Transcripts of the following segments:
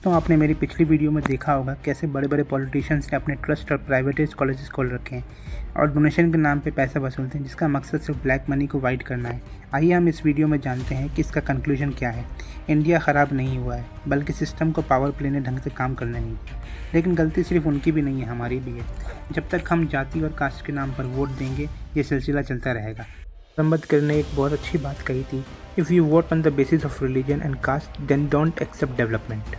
तो आपने मेरी पिछली वीडियो में देखा होगा कैसे बड़े बड़े पॉलिटिशियंस ने अपने ट्रस्ट और प्राइवेटाइज कॉलेजेस खोल रखे हैं और डोनेशन के नाम पे पैसा वसूलते हैं, जिसका मकसद सिर्फ ब्लैक मनी को वाइट करना है। आइए हम इस वीडियो में जानते हैं कि इसका कंक्लूजन क्या है। इंडिया ख़राब नहीं हुआ है, बल्कि सिस्टम को पावर प्ले ने ढंग से काम करने नहीं दिया। लेकिन गलती सिर्फ उनकी भी नहीं है, हमारी भी है। जब तक हम जाति और कास्ट के नाम पर वोट देंगे, ये सिलसिला चलता रहेगा। अम्बेडकर ने एक बहुत अच्छी बात कही थी, if you vote on the basis of religion and caste then don't accept development.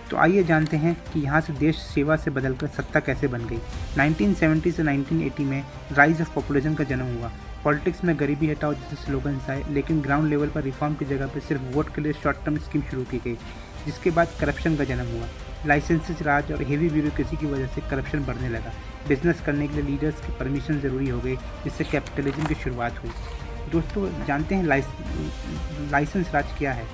तो आइए जानते हैं कि यहाँ से देश सेवा से बदलकर सत्ता कैसे बन गई। 1970 से 1980 में राइज ऑफ पॉपुलेशन का जन्म हुआ। पॉलिटिक्स में गरीबी हटाओ जैसे स्लोगन्स आए, लेकिन ग्राउंड लेवल पर रिफॉर्म की जगह पर सिर्फ वोट के लिए शॉर्ट टर्म स्कीम शुरू की गई, जिसके बाद करप्शन का जन्म हुआ। लाइसेंसेस राज और हेवी ब्यूरोक्रेसी की वजह से करप्शन बढ़ने लगा। बिजनेस करने के लिए लीडर्स की परमिशन ज़रूरी हो गई, जिससे कैपिटलिज्म की शुरुआत हुई। दोस्तों, जानते हैं लाइसेंस राज क्या है?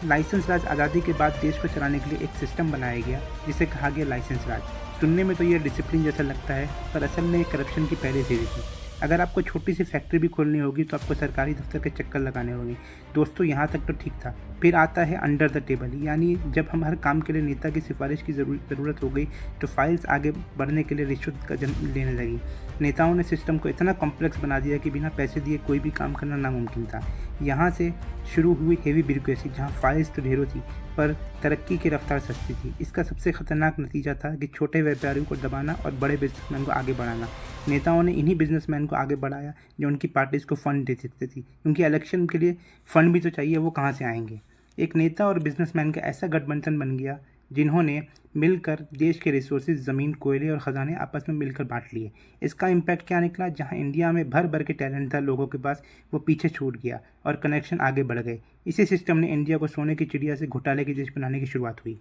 लाइसेंस राज आज़ादी के बाद देश को चलाने के लिए एक सिस्टम बनाया गया, जिसे कहा गया लाइसेंस राज। सुनने में तो ये डिसिप्लिन जैसा लगता है, पर असल में करप्शन की पहली सीढ़ी थी। अगर आपको छोटी सी फैक्ट्री भी खोलनी होगी तो आपको सरकारी दफ्तर के चक्कर लगाने होंगे। दोस्तों, यहाँ तक तो ठीक था। फिर आता है अंडर द टेबल, यानी जब हम हर काम के लिए नेता की सिफारिश की ज़रूरत हो गई तो फाइल्स आगे बढ़ने के लिए रिश्वत का जन्म लेने लगी। नेताओं ने सिस्टम को इतना कॉम्प्लेक्स बना दिया कि बिना पैसे दिए कोई भी काम करना नामुमकिन था। यहाँ से शुरू हुई हेवी ब्यूरोक्रेसी, जहाँ फाइल्स तो ढेरों थी पर तरक्की की रफ्तार सस्ती थी। इसका सबसे खतरनाक नतीजा था कि छोटे व्यापारियों को दबाना और बड़े बिजनेसमैन को आगे बढ़ाना। नेताओं ने इन्हीं बिजनेसमैन को आगे बढ़ाया जो उनकी पार्टीज को फंड दे सकते थी, क्योंकि इलेक्शन के लिए फंड भी तो चाहिए, वो कहाँ से आएंगे। एक नेता और बिजनेसमैन का ऐसा गठबंधन बन गया जिन्होंने मिलकर देश के रिसोर्सेज, ज़मीन, कोयले और ख़जाने आपस में मिलकर बांट लिए। इसका इम्पैक्ट क्या निकला? जहां इंडिया में भर भर के टैलेंट था लोगों के पास, वो पीछे छूट गया और कनेक्शन आगे बढ़ गए। इसी सिस्टम ने इंडिया को सोने की चिड़िया से घोटाले की देश बनाने की शुरुआत हुई।